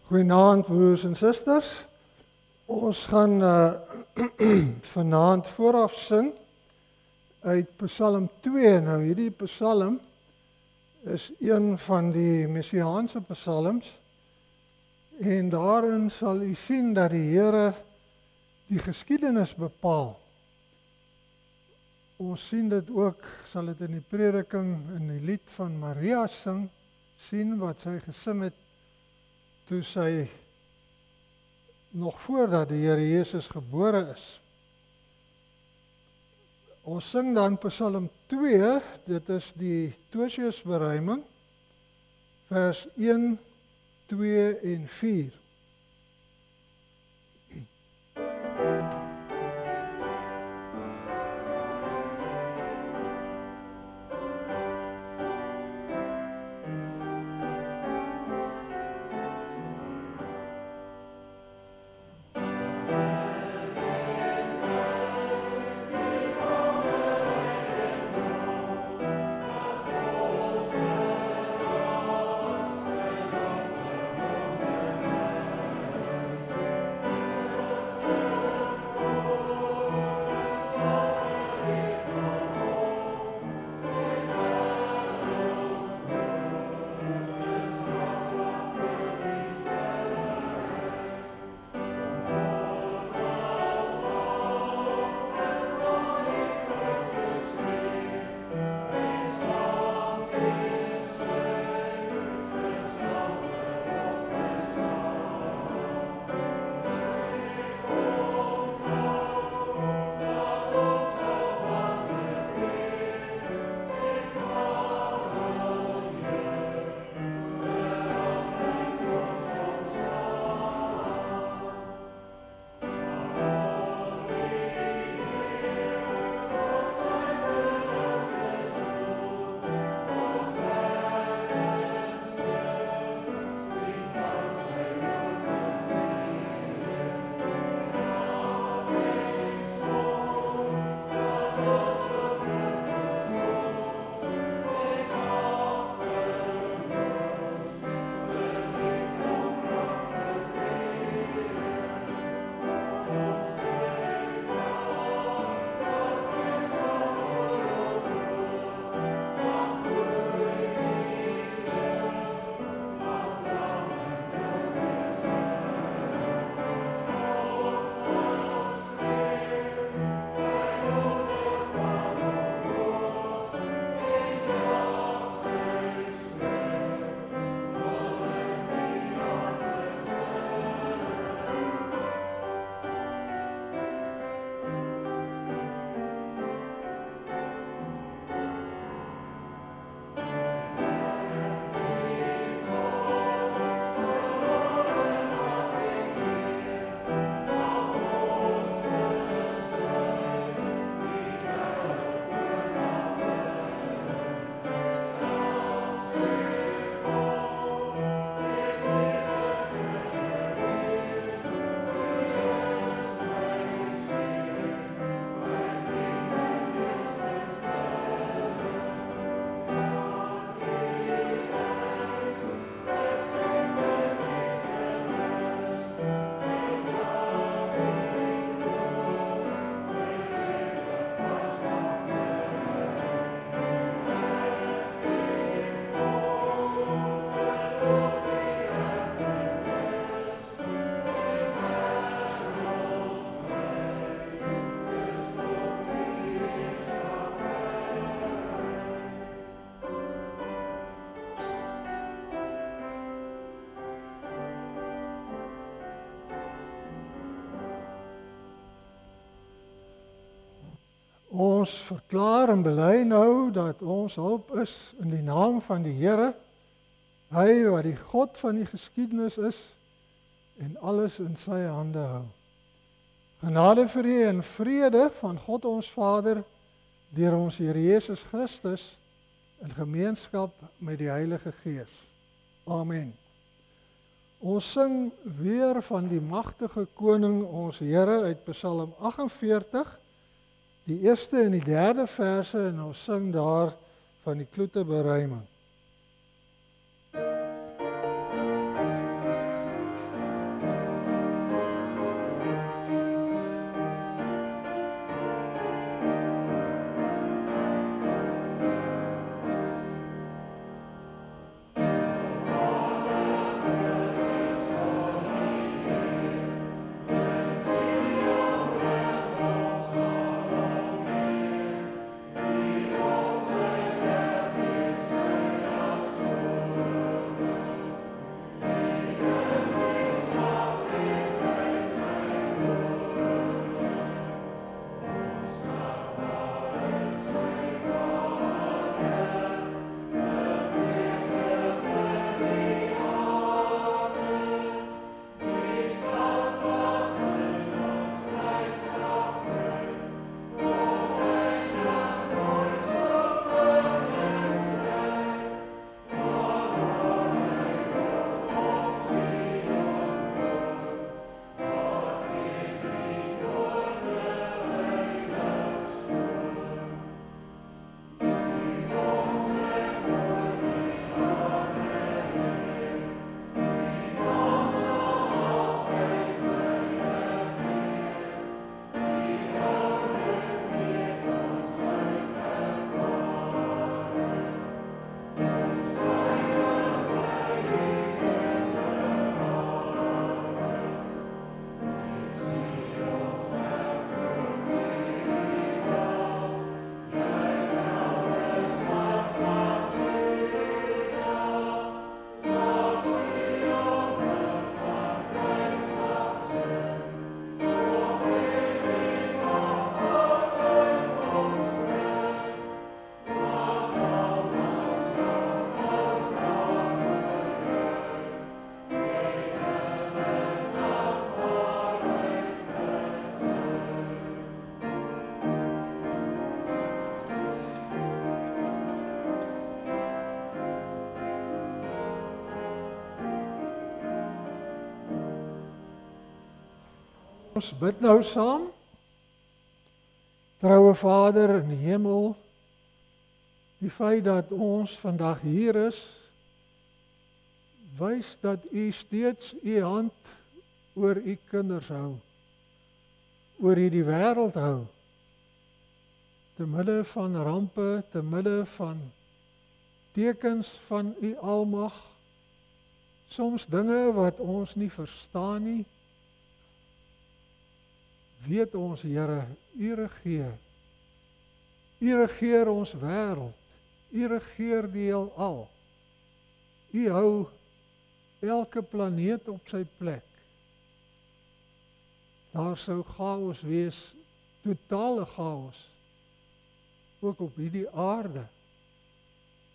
Goeienaand broers en susters. Ons gaan vanaand vooraf sing uit Psalm 2. Nou hierdie psalm is een van die messiaanse psalms en daarin sal u sien dat die Here die geskiedenis bepaal. Ons sien dit ook, sal dit in die prediking in die lied van Maria sien wat sy gesing het toe sy nog voordat die Here Jesus gebore is. Ons sing dan Psalm 2, dit is die Tosiusberuiming, vers 1, 2 en 4. Ons verklaar en bely nou dat ons hulp is in die naam van die Here, hy wat die God van die geskiedenis is en alles in sy hande hou. Genade vir u en vrede van God ons Vader deur ons Here Jesus Christus in gemeenskap met die Heilige Gees. Amen. Ons sing weer van die magtige koning ons Here uit Psalm 48, die eerste en die derde verse, en ons sing daar van die Kloeteberuiming. Ons bid nou saam. Troue Vader in die hemel, die feit dat ons vandag hier is, wys dat U steeds U hand oor U kinders hou, oor hierdie wêreld hou, te midde van rampe, te midde van tekens van U almag, soms dinge wat ons nie verstaan nie, weet ons, Here, U regeer. U regeer ons wêreld. U regeer die heelal. U hou elke planeet op sy plek. Daar sou chaos wees, totale chaos, ook op hierdie aarde,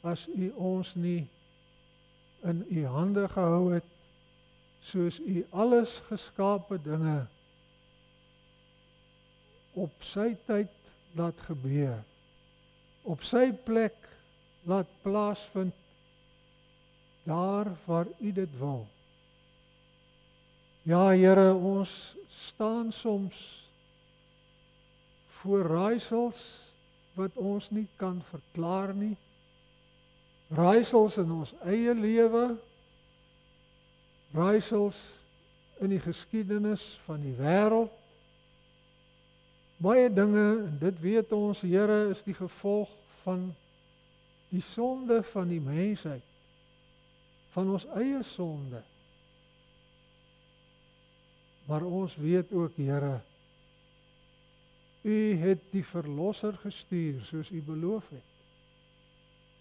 as U ons nie in U hande gehou het, soos U alles geskape dinge op sy tyd laat gebeur, op sy plek laat plaasvind, daar waar U dit wil. Ja, Here, ons staan soms voor raaisels wat ons nie kan verklaar nie, raaisels in ons eie lewe, raaisels in die geskiedenis van die wêreld, baie dinge, en dit weet ons, Here, is die gevolg van die sonde van die mensheid, van ons eie sonde. Maar ons weet ook, Here, U het die Verlosser gestuur, soos U beloof het,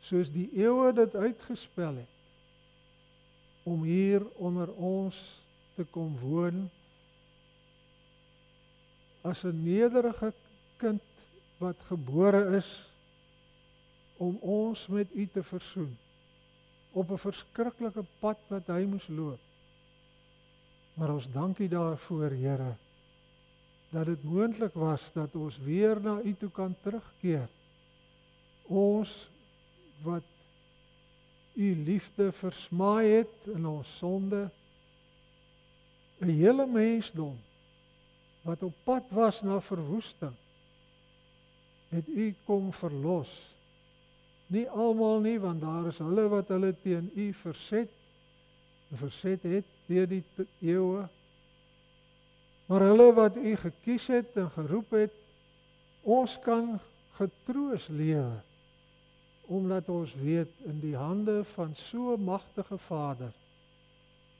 soos die eeue dit uitgespel het, om hier onder ons te kom woon, as 'n nederige kind wat gebore is, om ons met U te versoen, op 'n verskriklike pad wat hy moes loop. Maar ons dank U daarvoor, Here, dat dit moontlik was, dat ons weer na U toe kan terugkeer. Ons wat U liefde versmaai het in ons sonde, 'n hele mensdom, wat op pad was na verwoesting, het U kom verlos. Nie almal nie, want daar is hulle wat hulle teen U verset het deur die eeue, maar hulle wat U gekies het en geroep het, ons kan getroos lewe, omdat ons weet in die hande van so 'n magtige Vader,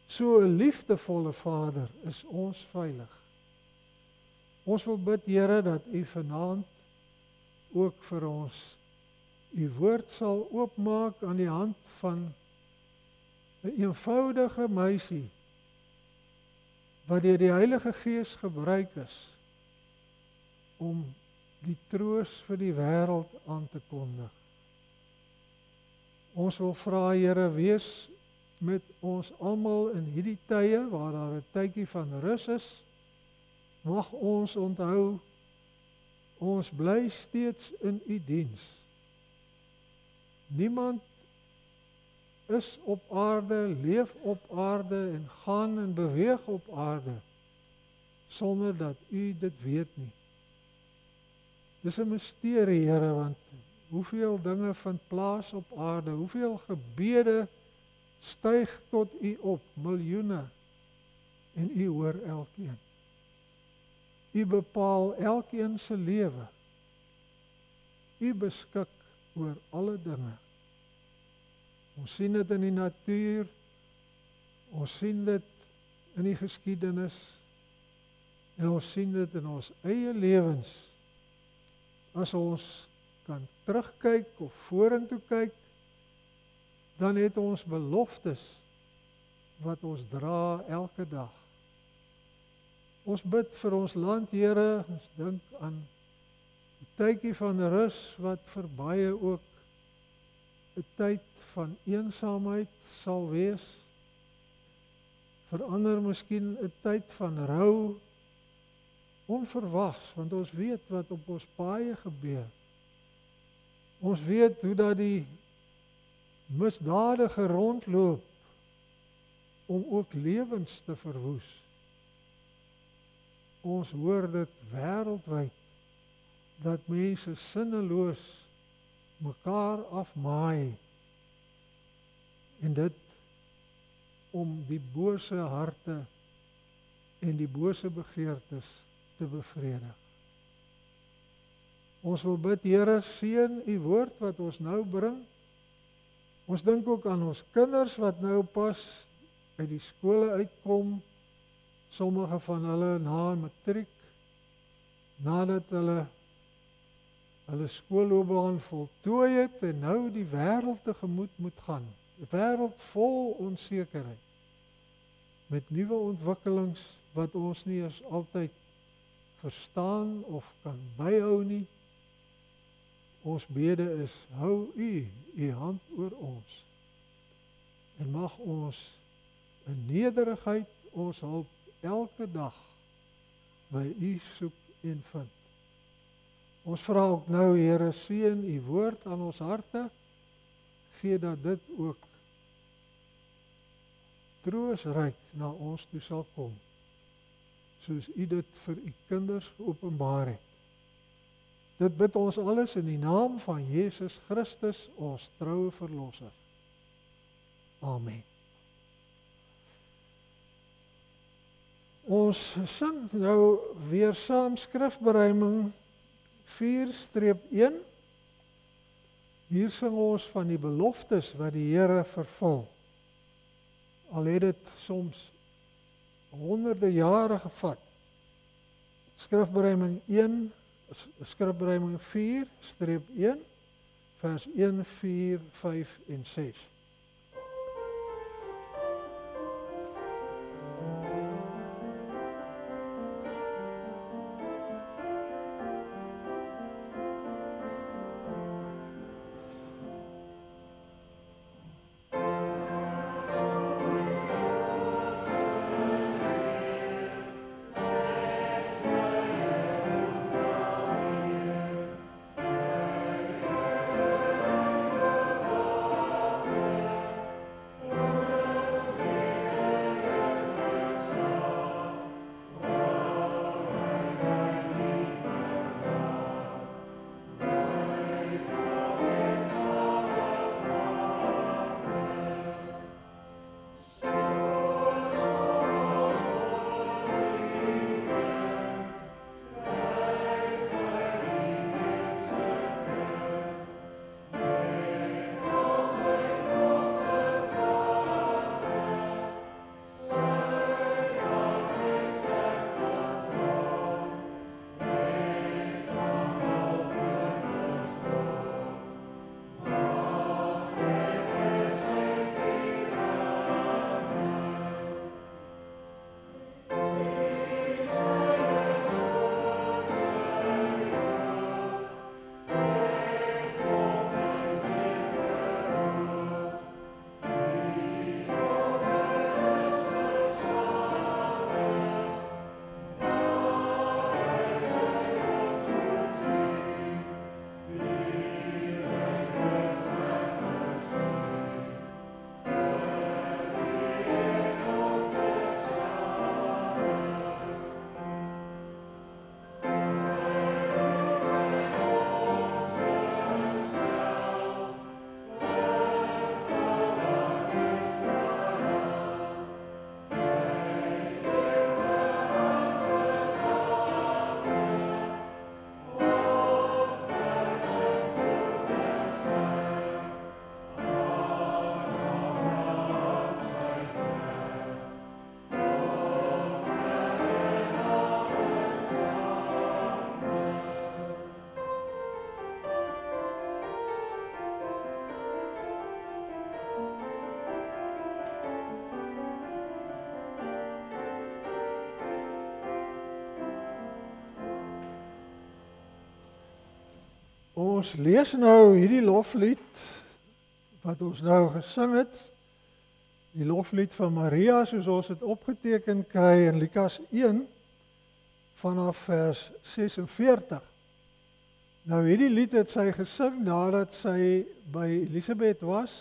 so 'n liefdevolle Vader, is ons veilig. Ons wil bid, Here, dat U vanaand ook vir ons U woord sal oopmaak aan die hand van 'n eenvoudige meisie, wat deur die Heilige Gees gebruik is, om die troos vir die wêreld aan te kondig. Ons wil vra, Here, wees met ons almal in hierdie tye, waar daar 'n tydjie van rus is. Mag ons onthou, ons bly steeds in U diens. Niemand is op aarde, leef op aarde en gaan en beweeg op aarde, sonder dat U dit weet nie. Dis 'n misterie, Here, want hoeveel dinge vind plaas op aarde, hoeveel gebede styg tot U op, miljoene, en U hoor elkeen. U bepaal elkeen se lewe. U beskik oor alle dinge. Ons sien dit in die natuur, ons sien dit in die geskiedenis, en ons sien dit in ons eie lewens. As ons kan terugkyk of vorentoe kyk, dan het ons beloftes wat ons dra elke dag. Ons bid vir ons land, Here, ons dink aan die tydjie van rus wat vir baie ook 'n tyd van eensaamheid sal wees. Vir ander miskien 'n tyd van rou, onverwags, want ons weet wat op ons paaie gebeur. Ons weet hoe dat die misdadige rondloop om ook lewens te verwoes. ons hoor dit wêreldwyd, dat mense sinneloos mekaar afmaai, en dit om die bose harte en die bose begeertes te bevredig. Ons wil bid, Here, seën u woord wat ons nou bring. Ons dink ook aan ons kinders wat nou pas uit die skole uitkom, sommige van hulle na matriek, nadat hulle skoolloopbaan voltooi het en nou die wêreld tegemoet moet gaan. 'n Wêreld vol onsekerheid, met nuwe ontwikkelings wat ons nie eens altyd verstaan of kan byhou nie. Ons bede is, hou u hand oor ons, en mag ons in nederigheid ons hulp elke dag by u soek en vind. Ons vra ook nou, Here, seën u woord aan ons harte, gee dat dit ook troosryk na ons toe sal kom, soos u dit vir u kinders geopenbaar het. Dit bid ons alles in die naam van Jesus Christus, ons troue verlosser. Amen. Ons sing nou weer saam skrifberuiming 4-1. Hier sing ons van die beloftes wat die Here vervul. Al het dit soms honderde jare gevat. Skrifberuiming 4-1, vers 1, 4, 5 en 6. Ons lees nou hierdie loflied wat ons nou gesing het, die loflied van Maria soos ons het opgeteken kry in Lukas 1 vanaf vers 46. Nou hierdie lied het sy gesing nadat sy by Elisabeth was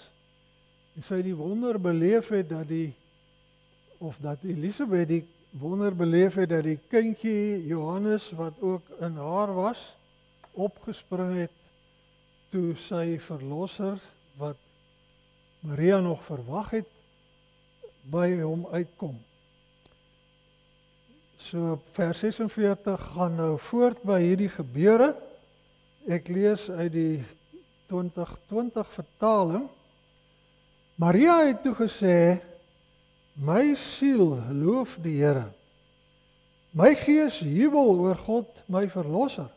en sy die wonder beleef het dat Elisabeth die wonder beleef het dat die kindjie Johannes, wat ook in haar was, opgespring het toe sy verlosser, wat Maria nog verwag het, by hom uitkom. So vers 46 gaan nou voort by hierdie gebeure. Ek lees uit die 2020 vertaling. Maria het toe gesê, my siel loof die Here. My gees jubel oor God, my verlosser.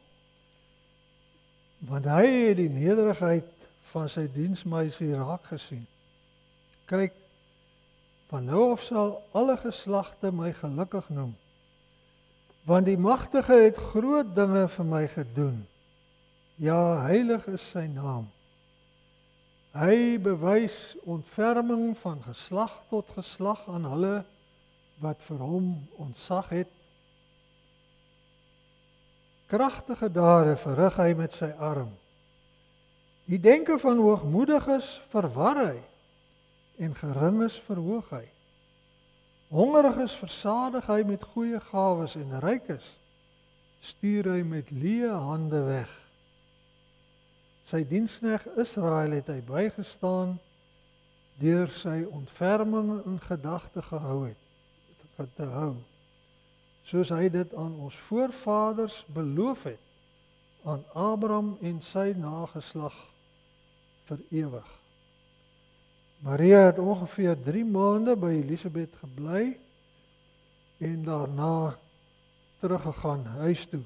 Want hy het die nederigheid van sy diensmeisie raak gesien. Kyk, van nou af sal alle geslagte my gelukkig noem. Want die Magtige het groot dinge vir my gedoen. Ja, heilig is sy naam. Hy bewys ontferming van geslag tot geslag aan hulle wat vir hom ontzag het. Kragtige dade verrig hy met sy arm. Die denke van hoogmoediges verwar hy en geringes verhoog hy. Hongeriges versadig hy met goeie gawes en rykes stuur hy met leë hande weg. Sy diensknegt Israel het hy bygestaan, deur sy ontferming in gedagte gehou het, soos hy dit aan ons voorvaders beloof het, aan Abraham en sy nageslag vir ewig. Maria het ongeveer 3 maande by Elisabeth gebly en daarna teruggegaan huis toe.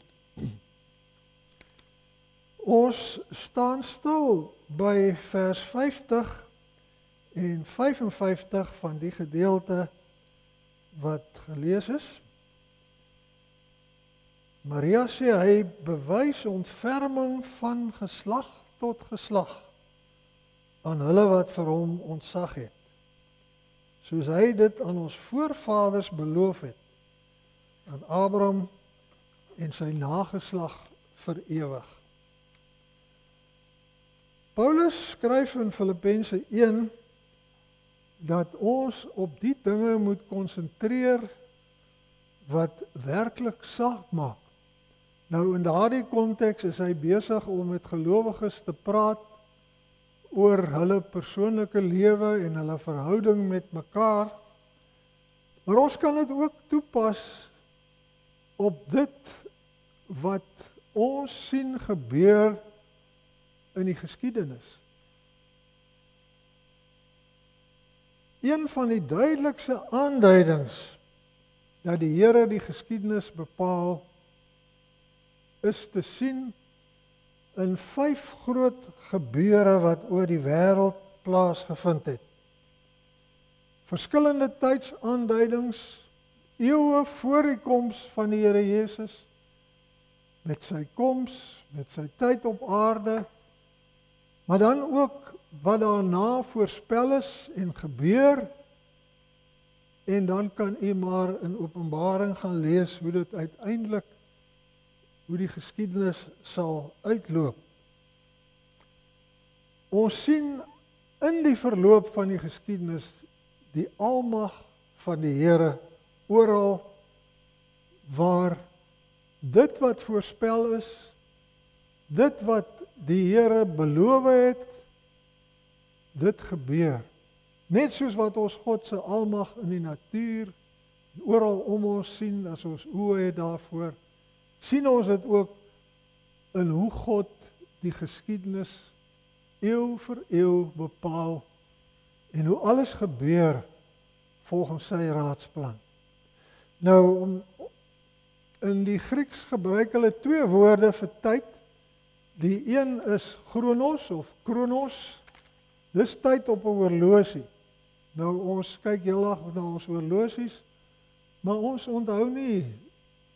Ons staan stil by vers 50 en 55 van die gedeelte wat gelees is. Maria sê hy bewys ontferming van geslag tot geslag aan hulle wat vir hom ontzag het, soos hy dit aan ons voorvaders beloof het, aan Abraham en sy nageslag vir ewig. Paulus skryf in Filippense 1 dat ons op die dinge moet konsentreer wat werklik saak maak. Nou in daardie konteks is hy besig om met gelowiges te praat oor hulle persoonlike lewe en hulle verhouding met mekaar. Maar ons kan dit ook toepas op dit wat ons sien gebeur in die geskiedenis. Een van die duidelikste aanduidings dat die Here die geskiedenis bepaal, is te sien in 5 groot gebeure wat oor die wêreld plaasgevind het. Verskillende tydsaanduidings, eeue voor die koms van die Here Jesus, met sy koms, met sy tyd op aarde, maar dan ook wat daarna voorspel is en gebeur, en dan kan u maar in Openbaring gaan lees hoe dit uiteindelik, hoe die geskiedenis sal uitloop. Ons sien in die verloop van die geskiedenis die almag van die Here oral waar dit wat voorspel is, dit wat die Here beloof het, dit gebeur. Net soos wat ons God se almag in die natuur oral om ons sien, as ons oë het daarvoor, sien ons dit ook in hoe God die geskiedenis eeu vir eeu bepaal en hoe alles gebeur volgens sy raadsplan. Nou, in die Grieks gebruik hulle 2 woorde vir tyd. Die een is chronos of kronos. Dis tyd op 'n horlosie. Nou, ons kyk heel erg na ons horlosies, maar ons onthou nie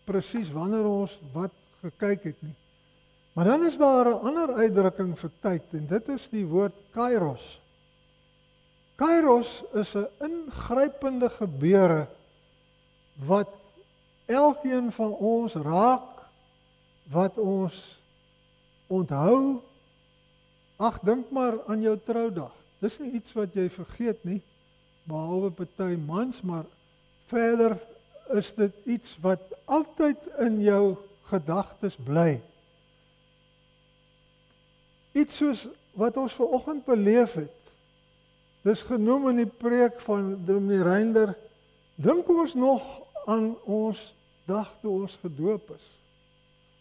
presies wanneer ons wat gekyk het nie. Maar dan is daar 'n ander uitdrukking vir tyd, en dit is die woord kairos. Kairos is 'n ingrypende gebeure wat elkeen van ons raak, wat ons onthou. Ag, dink maar aan jou troudag. Dis nie iets wat jy vergeet nie, behalwe party mans, maar verder is dit iets wat altyd in jou gedagtes bly. Iets soos wat ons vanoggend beleef het. Dis genoem in die preek van Dominee Reinder, dink ons nog aan ons dag toe ons gedoop is,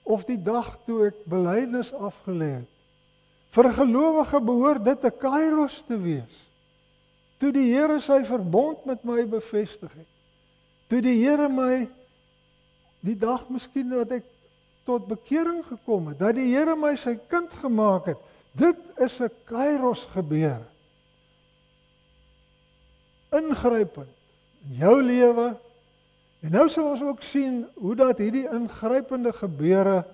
of die dag toe ek belydenis afgelê het. Vir 'n gelowige behoort dit 'n kairos te wees. Toe die Here sy verbond met my bevestig het. Toe die Here my, die dag miskien dat ek tot bekering gekom het, dat die Here my sy kind gemaak het, dit is 'n kairos gebeure. Ingrypend in jou lewe, en nou sal ons ook sien hoe dat hierdie ingrypende gebeure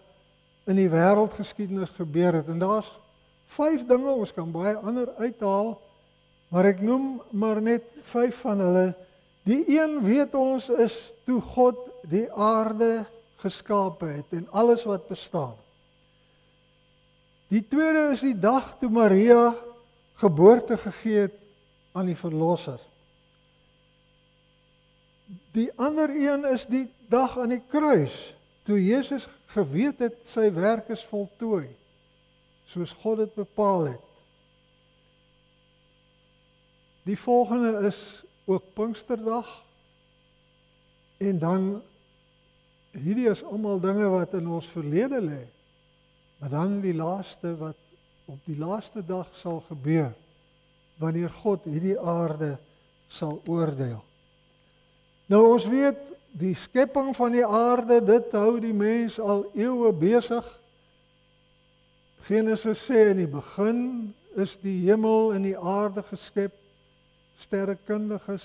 in die wêreldgeskiedenis gebeur het, en daar's 5 dinge, ons kan baie ander uithaal, maar ek noem maar net 5 van hulle. Die een weet ons is toe God die aarde geskape het en alles wat bestaan. Die tweede is die dag toe Maria geboorte gegee het aan die Verlosser. Die ander een is die dag aan die kruis, toe Jesus geweet het sy werk is voltooi, soos God dit bepaal het. Die volgende is ook Pinksterdag, en dan, hierdie is allemaal dinge wat in ons verlede lê, maar dan die laaste wat op die laaste dag sal gebeur, wanneer God hierdie aarde sal oordeel. Nou ons weet, die skepping van die aarde, dit hou die mens al eeue besig. Genesis sê in die begin is die hemel en die aarde geskep. Sterrekundiges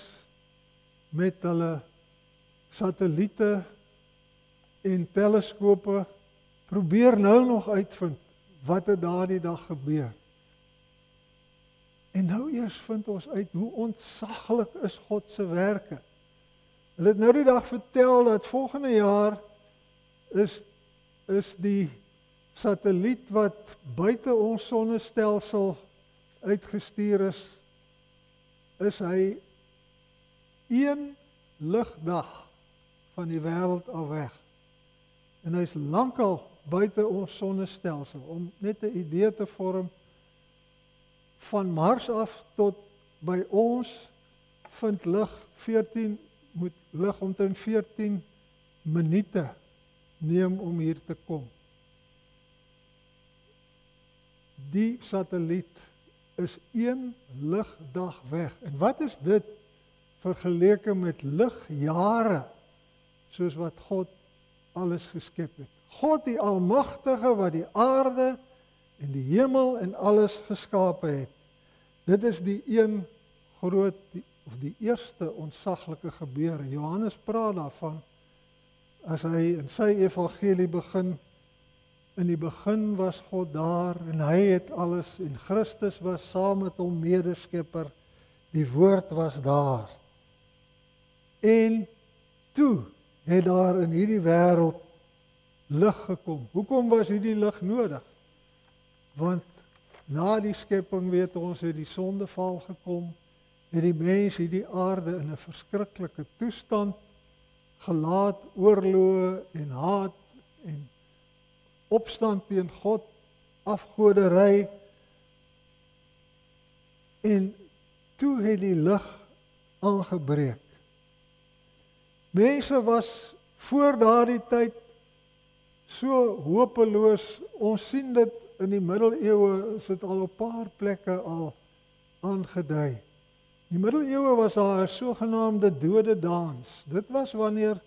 met hulle satelliete en teleskope probeer nou nog uitvind wat het daardie dag gebeur. En nou eers vind ons uit hoe ontsaglik is God se werke. Hulle het nou die dag vertel dat volgende jaar is die satelliet wat buite ons sonnestelsel uitgestuur is hy 1 ligdag van die wêreld af weg. En hy is lankal buite ons sonnestelsel, om net 'n idee te vorm, van Mars af tot by ons vind moet lig omtrent 14 minute neem om hier te kom. Die satelliet is 1 ligdag weg. En wat is dit vergeleke met ligjare, soos wat God alles geskep het? God die Almagtige wat die aarde en die hemel en alles geskape het. Dit is die een groot, of die eerste ontsaglike gebeure. Johannes praat daarvan, as hy in sy evangelie begin, in die begin was God daar, en hy het alles, en Christus was saam met hom medeskepper, die woord was daar. En toe het daar in hierdie wêreld lig gekom. Hoekom was hierdie lig nodig? Want na die skepping, weet ons, het die sondeval gekom, het die mens hierdie aarde in 'n verskriklike toestand gelaat, oorloë en haat en opstand teen God, afgoderry, en toe het die lig aangebreek. Mense was voor daardie tyd so hopeloos. Ons sien dit in die middeleeue, is dit al op 'n paar plekke al aangedui. In die middeleeue was daar 'n sogenaamde dode dans. Dit was wanneer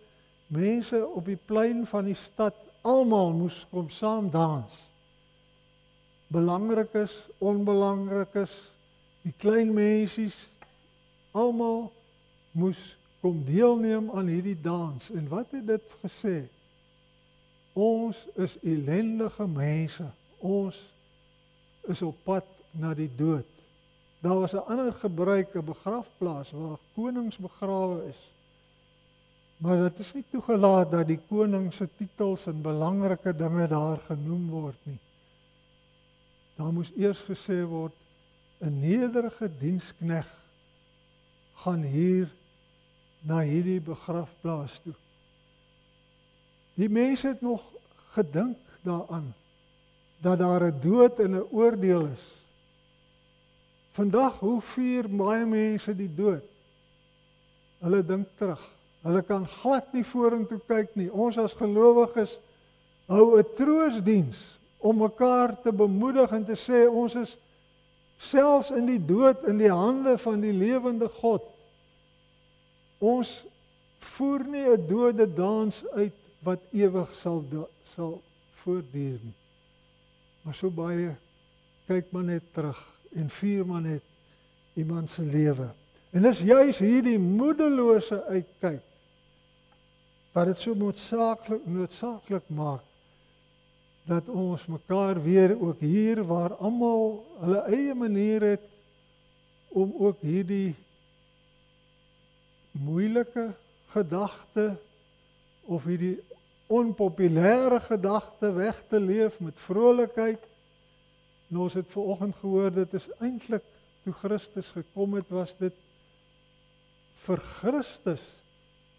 mense op die plein van die stad almal moes kom saam dans. Belangrikes, onbelangrikes, die klein mensies, almal moes kom deelneem aan hierdie dans. En wat het dit gesê? Ons is ellendige mense. Ons is op pad na die dood. Daar was 'n ander gebruik, 'n begrafplaas waar konings begrawe is. Maar dit is nie toegelaat dat die koning se titels en belangrike dinge daar genoem word nie. Daar moes eers gesê word, 'n nederige dienskneg gaan hier na hierdie begrafplaas toe. Die mense het nog gedink daaraan, dat daar 'n dood en 'n oordeel is. Vandag, hoe vier baie mense die dood? Hulle dink terug. Hulle kan glad nie vorentoe kyk nie. Ons as gelowiges hou 'n troosdiens om mekaar te bemoedig en te sê, ons is selfs in die dood in die hande van die lewende God. Ons voer nie 'n dode dans uit wat ewig sal voortduur nie. Maar so baie kyk maar net terug en vier maar net iemand se lewe. En dis juis hierdie moedelose uitkyk wat dit so noodsaaklik maak dat ons mekaar weer ook hier waar almal hulle eie manier het om ook hierdie moeilike gedagte of hierdie onpopulêre gedagte weg te leef met vrolikheid. En ons het vanoggend gehoor, dit is eintlik toe Christus gekom het, was dit vir Christus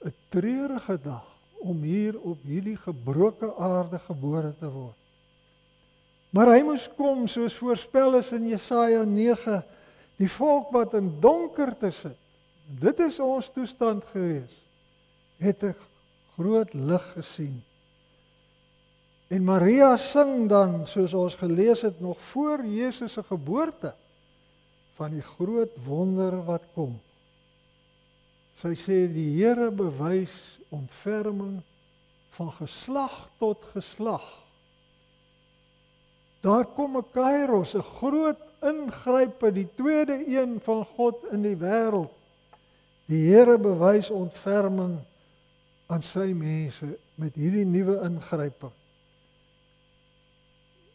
'n treurige dag om hier op hierdie gebroke aarde gebore te word. Maar hy moes kom soos voorspel is in Jesaja 9, die volk wat in donkerte sit. Dit is ons toestand gewees. Het 'n groot lig gesien. En Maria sing dan, soos ons gelees het, nog voor Jesus se geboorte, van die groot wonder wat kom. Sy sê, die Here bewys ontferming van geslag tot geslag. Daar kom 'n Kairos, 'n groot ingrype, die tweede een van God in die wêreld. Die Here bewys ontferming aan sy mense met hierdie nuwe ingryping.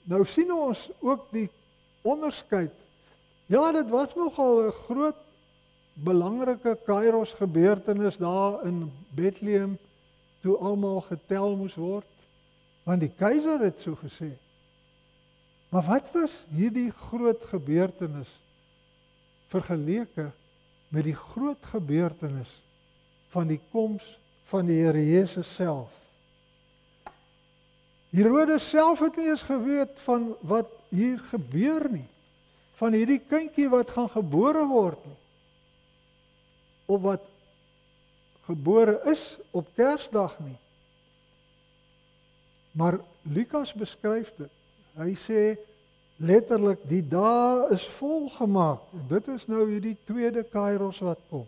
Nou sien ons ook die onderskeid. Ja, dit was nogal 'n groot belangrike Kairos gebeurtenis daar in Bethlehem toe almal getel moes word, want die keiser het so gesê. Maar wat was hierdie groot gebeurtenis vergeleke met die groot gebeurtenis van die koms van die Here Jesus self? Herodes self het nie eens geweet van wat hier gebeur nie, van hierdie kindjie wat gaan gebore word nie, of wat gebore is op Kersdag nie. Maar Lukas beskryf dit. Hy sê letterlik, die dae is volgemaak. En dit is nou hierdie tweede Kairos wat kom.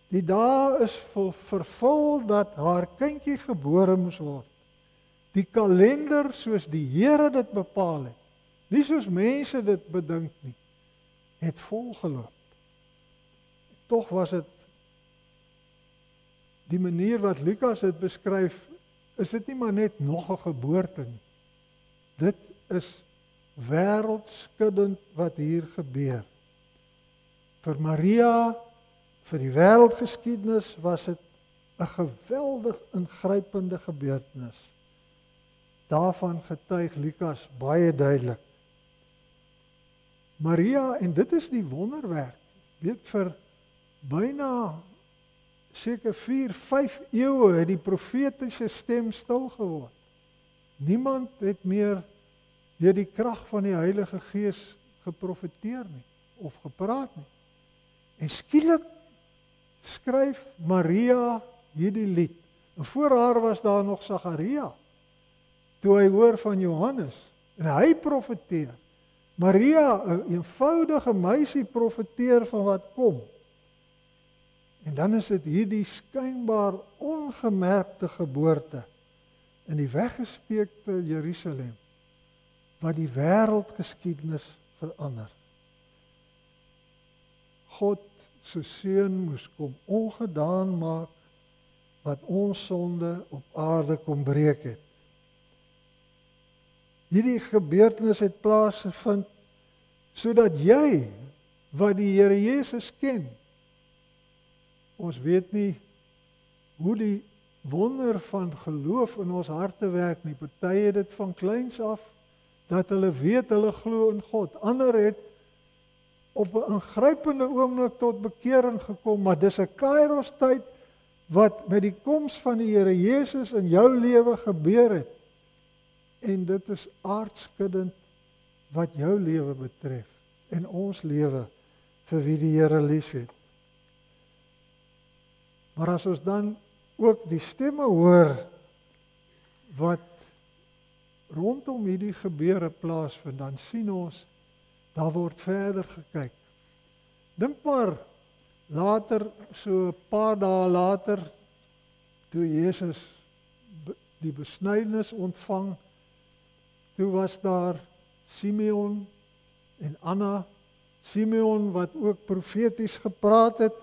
Die dae is vervul dat haar kindjie gebore moes word. Die kalender soos die Here dit bepaal het, nie soos mense dit bedink nie, het volgeloop. Tog was dit die manier wat Lukas dit beskryf, is dit nie maar net nog 'n geboorte nie. Dit is wêreldskuddend wat hier gebeur. Vir Maria, vir die wêreldgeskiedenis was dit 'n geweldig ingrypende gebeurtenis. Daarvan getuig Lukas baie duidelik. Maria, en dit is die wonderwerk, weet vir byna seker 4-5 eeue het die profetiese stem stil geword. Niemand het meer deur die krag van die Heilige Gees geprofeteer nie, of gepraat nie. En skielik skryf Maria hierdie lied. En voor haar was daar nog Sagaria, toe hy hoor van Johannes, en hy profeteer. Maria, 'n eenvoudige meisie, profeteer van wat kom. En dan is dit hierdie skynbaar ongemerkte geboorte in die weggesteekte Jerusalem, wat die wêreldgeskiedenis verander. God se seun moes kom ongedaan maak wat ons sonde op aarde kom breek het. Hierdie gebeurtenis het plaasgevind sodat jy wat die Here Jesus ken, ons weet nie hoe die wonder van geloof in ons harte werk nie. Party het dit van kleins af, dat hulle weet hulle glo in God. Ander het op 'n ingrypende oomblik tot bekering gekom, maar dis 'n Kairos tyd wat met die koms van die Here Jesus in jou lewe gebeur het. En dit is aardskuddend wat jou lewe betref en ons lewe vir wie die Here liefhet. Maar as ons dan ook die stemme hoor wat rondom hierdie gebeure plaasvind, dan sien ons, daar word verder gekyk. Dink maar, later, so 'n paar dae later, toe Jesus die besnydenis ontvang, toe was daar Simeon en Anna, Simeon wat ook profeties gepraat het.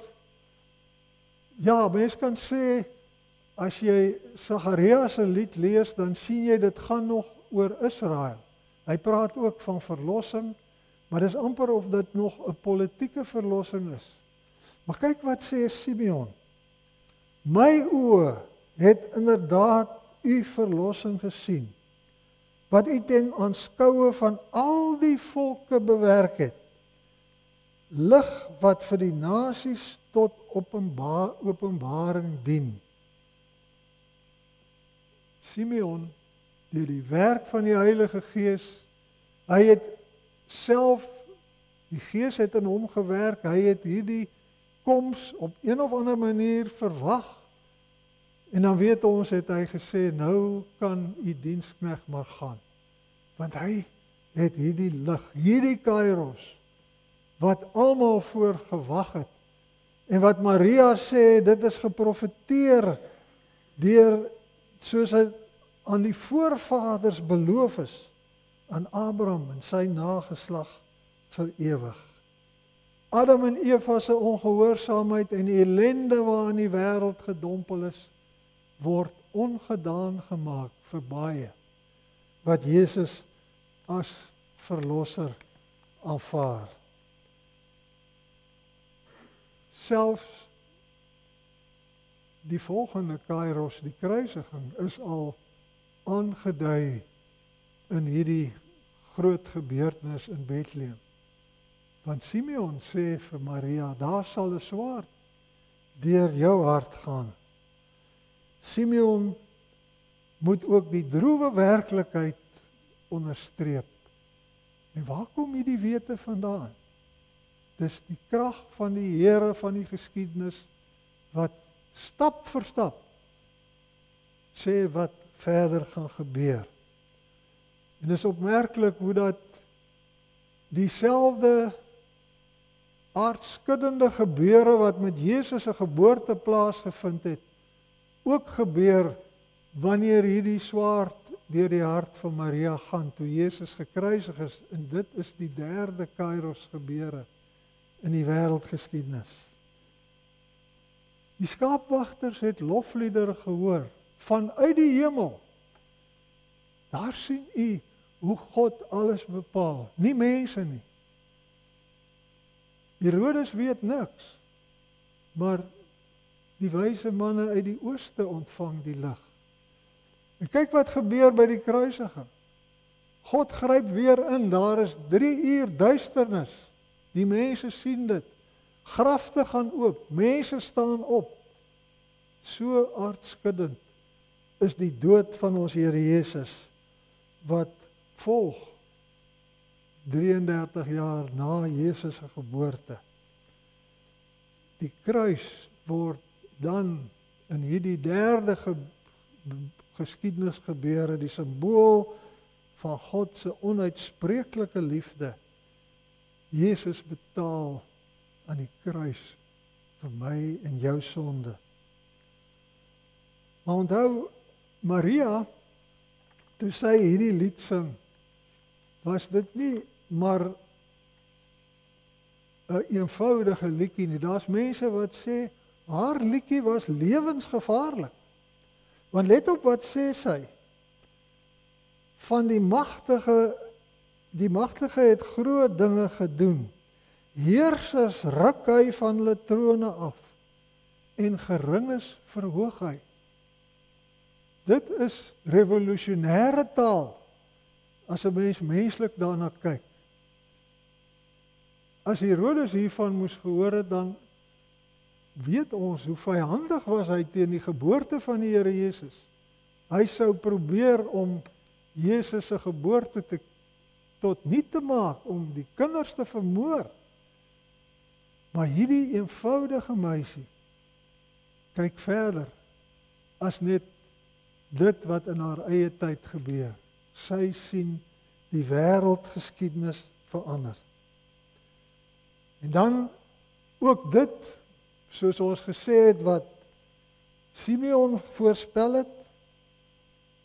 Ja, mens kan sê, as jy Sagaria se lied lees, dan sien jy dit gaan nog oor Israel. Hy praat ook van verlossing, maar dis amper of dit nog 'n politieke verlossing is. Maar kyk wat sê Simeon. My oë het inderdaad u verlossing gesien, wat u ten aanskoue van al die volke bewerk het. Lig wat vir die nasies tot openbaring dien. Simeon, deur die werk van die Heilige Gees, hy het self, die Gees het in hom gewerk, hy het hierdie koms op een of ander manier verwag, en dan weet ons, het hy gesê, nou kan u diensknegt maar gaan, want hy het hierdie lig, hierdie kairos, wat almal voor gewag het, en wat Maria sê, dit is geprofeteer, deur, soos hy aan die voorvaders beloof is, aan Abraham en sy nageslag vir ewig. Adam en Eva se ongehoorsaamheid en die ellende waarin die wêreld gedompel is, word ongedaan gemaak vir baie, wat Jesus as verlosser aanvaar. Selfs die volgende kairos, die kruisiging, is al aangedui in hierdie groot gebeurtenis in Bethlehem. Want Simeon sê vir Maria, daar sal 'n swaard deur jou hart gaan. Simeon moet ook die droewe werklikheid onderstreep. En waar kom hierdie wete vandaan? Dis die krag van die Here van die geskiedenis wat stap vir stap sê wat verder gaan gebeur. En dis opmerklik hoe dat dieselfde aardskuddende gebeure wat met Jesus se geboorte plaasgevind het, ook gebeur wanneer hierdie swaard deur die hart van Maria gaan, toe Jesus gekruisig is, en dit is die derde kairos gebeure in die wêreldgeskiedenis. Die skaapwagters het lofliedere gehoor, vanuit die hemel. Daar sien u hoe God alles bepaal, nie mense nie. Herodes weet niks, maar die wyse manne uit die ooste ontvang die lig. En kyk wat gebeur by die kruisiging. God gryp weer in, daar is 3 uur duisternis. Die mense sien dit. Grafte gaan oop, mense staan op. So aardskuddend is die dood van ons Here Jesus, wat volg 33 jaar na Jesus se geboorte. Die kruis word dan in hierdie derde geskiedenis gebeure, die simbool van God se onuitspreeklike liefde. Jesus betaal aan die kruis vir my en jou sonde. Maar onthou, Maria, toe sy hierdie lied sing, was dit nie maar 'n eenvoudige liedjie nie. Daar's mense wat sê, haar liedjie was lewensgevaarlik. Want let op wat sê sy, van die magtige het groot dinge gedoen. Heersers ruk hy van hulle trone af, en geringes verhoog hy. Dit is revolusionêre taal, as 'n mens menslik daarna kyk. As Herodes hiervan moes gehoor het, weet ons hoe vyhandig was hy teen die geboorte van die Here Jesus. Hy sou probeer om Jesus se geboorte tot nie te maak, om die kinders te vermoor. Maar hierdie eenvoudige meisie kyk verder as net dit wat in haar eie tyd gebeur. Sy sien die wêreldgeskiedenis verander. En dan ook dit, soos ons gesê het, wat Simeon voorspel het,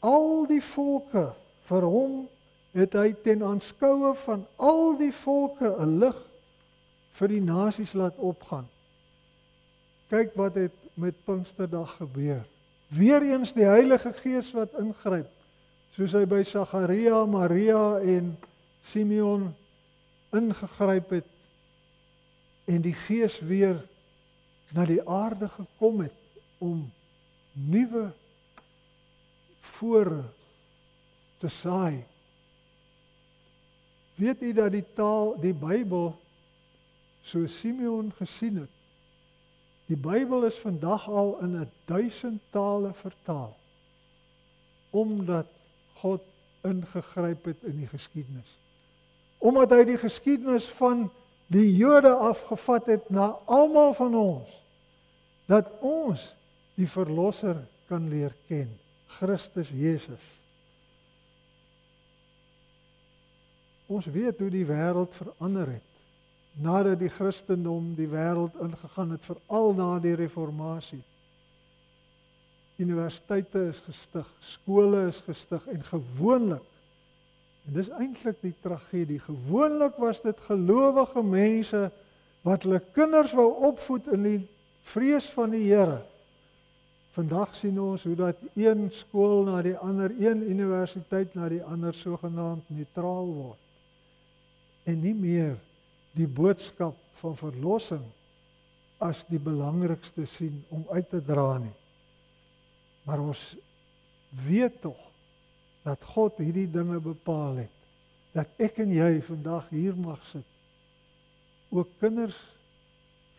al die volke, vir hom het hy ten aanskoue van al die volke 'n lig vir die nasies laat opgaan. Kyk wat het met Pinksterdag gebeur. Weereens die Heilige Gees wat ingryp, soos hy by Sagaria, Maria en Simeon ingegryp het, en die Gees weer na die aarde gekom het, om nuwe vore te saai. Weet u dat die Bybel, so Simeon gesien het, die Bybel is vandag al in 1000 tale vertaal, omdat God ingegryp het in die geskiedenis. Omdat hy die geskiedenis van die Jode afgevat het na almal van ons, dat ons die Verlosser kan leer ken, Christus Jesus. Ons weet hoe die wêreld verander het, nadat die Christendom die wêreld ingegaan het, veral na die Reformatie. Universiteite is gestig, skole is gestig, en gewoonlik, en dis eintlik die tragedie, gewoonlik was dit gelowige mense, wat hulle kinders wou opvoed in die vrees van die Here. Vandag sien ons hoe dat een skool na die ander, een universiteit na die ander sogenaamd neutraal word. En nie meer die boodskap van verlossing as die belangrikste sien om uit te dra nie. Maar ons weet tog dat God hierdie dinge bepaal het, dat ek en jy vandag hier mag sit, ook kinders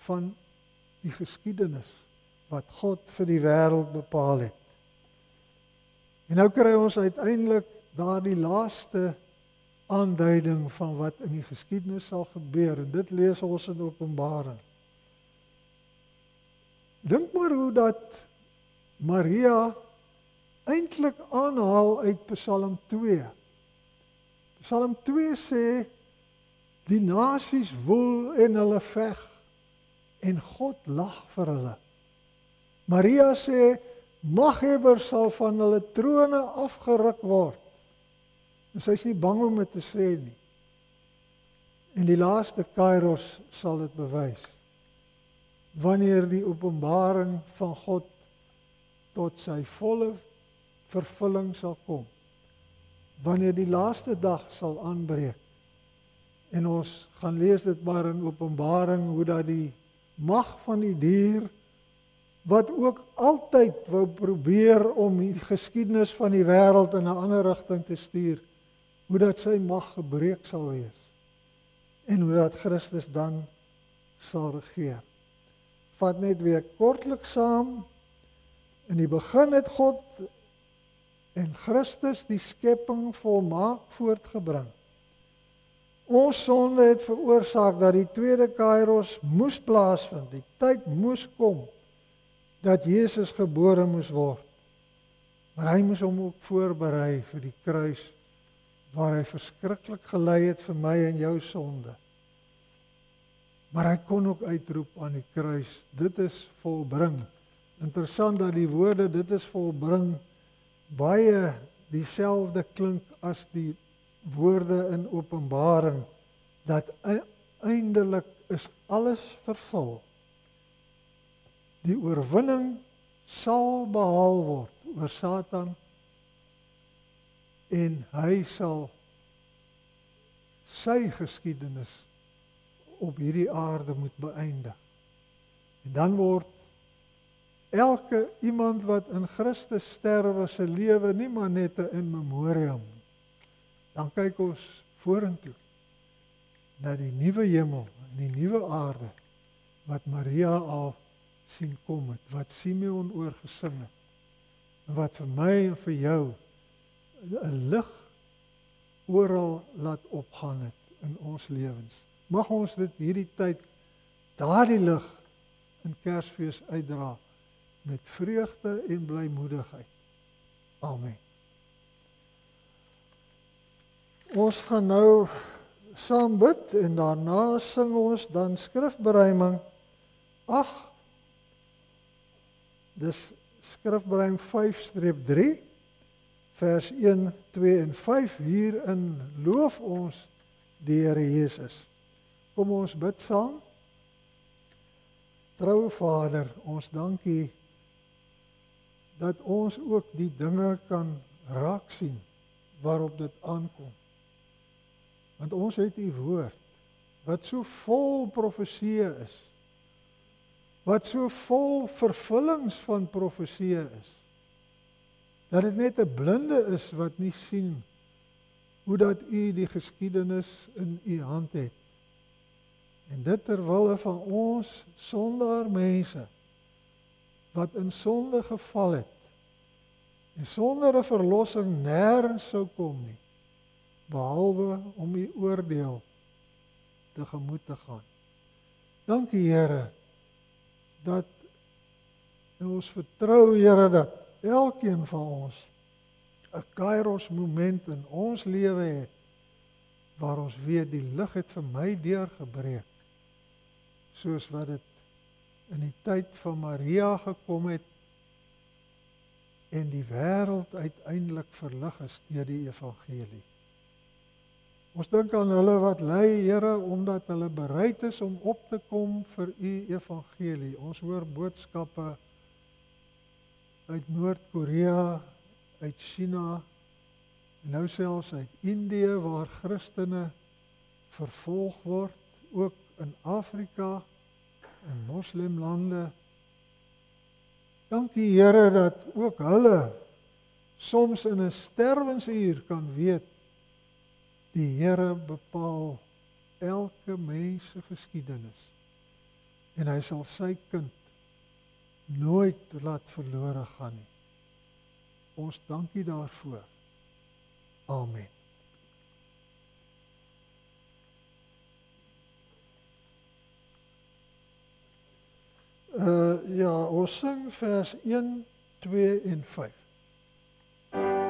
van die geskiedenis wat God vir die wêreld bepaal het. En nou kry ons uiteindelik daardie laaste aanduiding van wat in die geskiedenis sal gebeur, en dit lees ons in Openbaring. Dink maar hoe dat Maria eintlik aanhaal uit Psalm 2. Psalm 2 sê, die nasies woel en hulle veg, en God lag vir hulle. Maria sê, maghebbers sal van hulle trone afgeruk word. En sy is nie bang om dit te sê nie. En die laaste Kairos sal dit bewys. Wanneer die openbaring van God tot sy volle vervulling sal kom. Wanneer die laaste dag sal aanbreek. En ons gaan lees dit maar in Openbaring, hoe dat die mag van die dier, wat ook altyd wou probeer om die geskiedenis van die wêreld in 'n ander rigting te stuur, hoe dat sy mag gebreek sal wees. En hoe dat Christus dan sal regeer. Vat net weer kortliks saam. In die begin het God en Christus die skepping volmaak voortgebring. Ons sonde het veroorsaak dat die tweede Kairos moes plaasvind, die tyd moes kom, dat Jezus gebore moes word. Maar hy moes hom ook voorberei vir die kruis, waar hy verskriklik gelei het vir my en jou sonde. Maar hy kon ook uitroep aan die kruis, dit is volbring. Interessant dat die woorde, dit is volbring, baie dieselfde klink as die woorde in Openbaring, dat eindelik is alles vervul. Die oorwinning sal behaal word oor Satan, en hy sal sy geskiedenis op hierdie aarde moet beëindig. En dan word elke iemand wat in Christus sterwe se lewe nie maar net 'n in memoriam. Dan kyk ons vorentoe na die nuwe hemel en die nuwe aarde wat Maria al sien kom het, wat Simeon oor gesing het, en wat vir my en vir jou 'n lig oral laat opgaan het in ons lewens. Mag ons dit hierdie tyd, daardie lig in Kersfees uitdra, met vreugde en blymoedigheid. Amen. Ons gaan nou saam bid en daarna sing ons dan skrifberuiming 8. Dis skrifberuim 5-3, vers 1, 2 en 5. Hierin loof ons die Here Jesus. Kom ons bid saam. Troue Vader, ons dankie dat ons ook die dinge kan raak sien waarop dit aankom. Want ons het u woord, wat so vol profeseë is, wat so vol vervullings van profeseë is, dat dit net 'n blinde is wat nie sien hoe dat u die geskiedenis in u hand het. En dit terwille van ons sondaar mense, wat in sonde geval het, en sonder 'n verlossing nêrens sou kom nie, behalwe om u oordeel tegemoet te gaan. Dankie Here, dat en ons vertrou Here, dat elkeen van ons 'n kairos moment in ons lewe het, waar ons weet die lig het vir my deurgebreek, soos wat dit in die tyd van Maria gekom het, en die wêreld uiteindelik verlig is deur die evangelie. Ons dink aan hulle wat ly, Here, omdat hulle bereid is om op te kom vir u evangelie. Ons hoor boodskappe uit Noord-Korea, uit China, en nou selfs uit Indië, waar Christene vervolg word, ook in Afrika, in moslimlande. Dankie Here, dat ook hulle soms in 'n sterwensuur kan weet, die Here bepaal elke mens se geskiedenis, en hy sal sy kind nooit laat verlore gaan nie. Ons dankie daarvoor. Amen. Ja, ons sing vers 1, 2 en 5. Amen.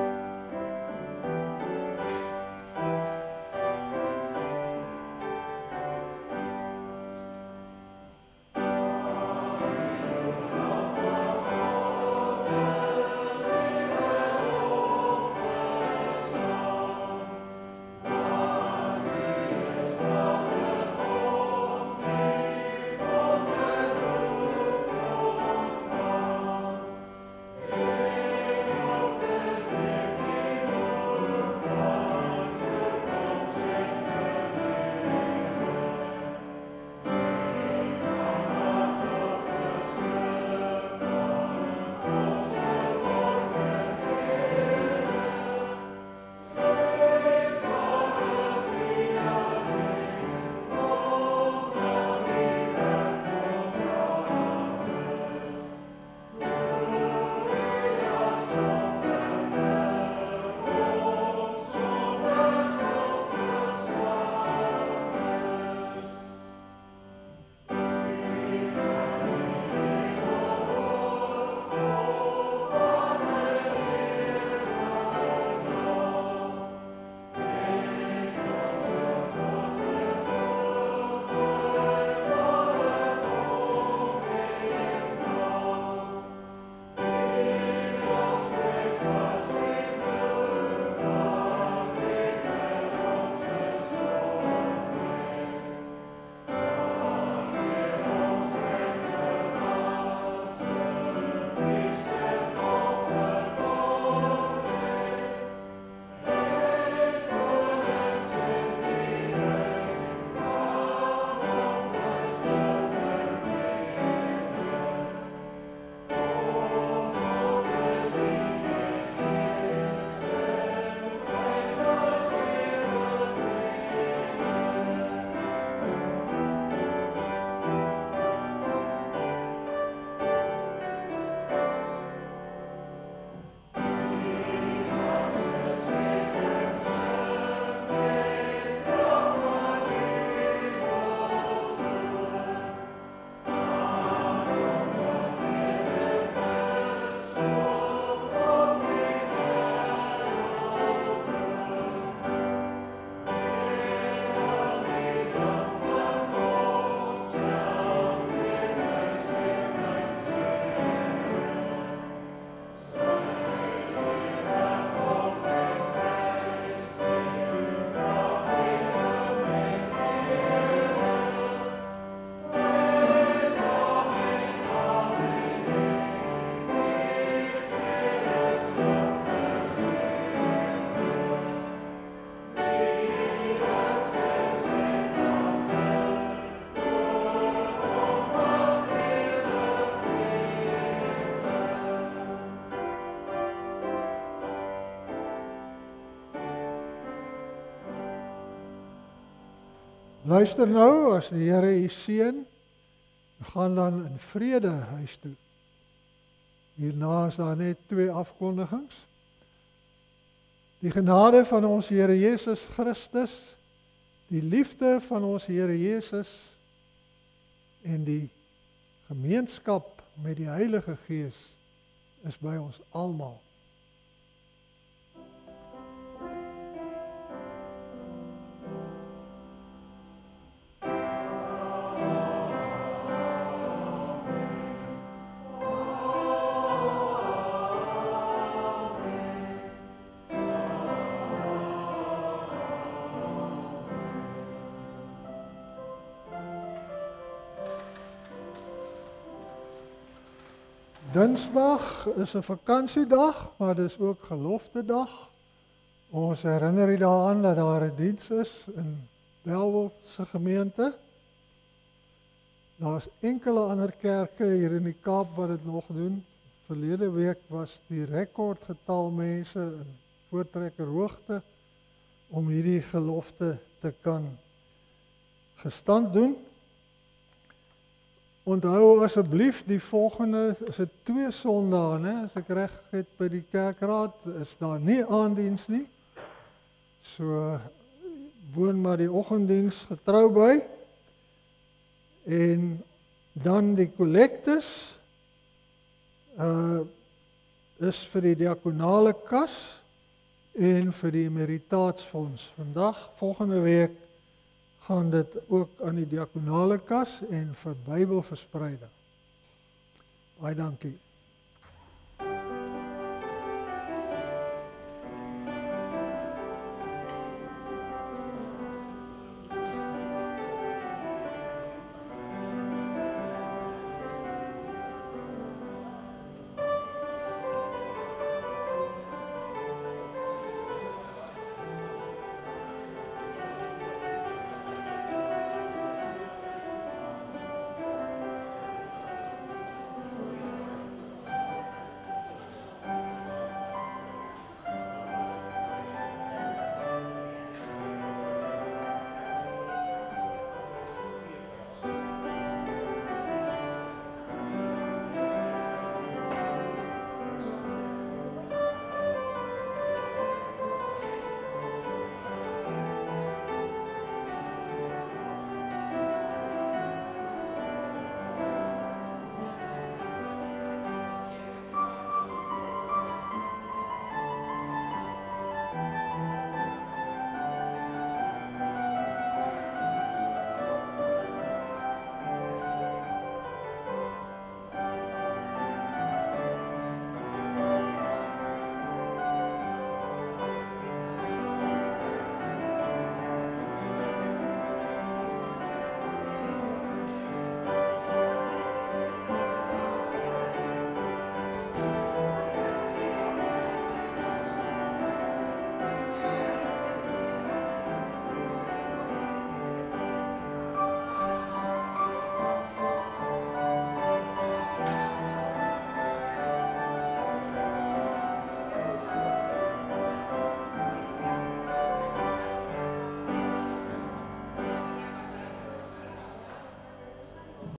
Luister nou, as die Here u seën, gaan dan in vrede huis toe. Hierna is daar net 2 afkondigings. Die genade van ons Here Jesus Christus, die liefde van ons Here Jesus en die gemeenskap met die Heilige Gees is by ons almal. Dinsdag is 'n vakansiedag, maar dis ook geloftedag. Ons herinner u daaraan dat daar 'n diens is in Bellville se gemeente. Daar's enkele ander kerke hier in die Kaap wat dit nog doen. Verlede week was die rekordgetal mense in Voortrekker Hoogte om hierdie gelofte te kan gestand doen. Onthou asseblief die volgende, is dit 2 Sondae, né? As ek reg het by die kerkraad, is daar nie aanddiens nie. So woon maar die oggenddiens getrou by. En dan die kollektes is vir die diakonale kas en vir die emeritaatsfonds. Volgende week gaan dit ook aan die diakonale kas en vir Bybelverspreiding. Baie dankie.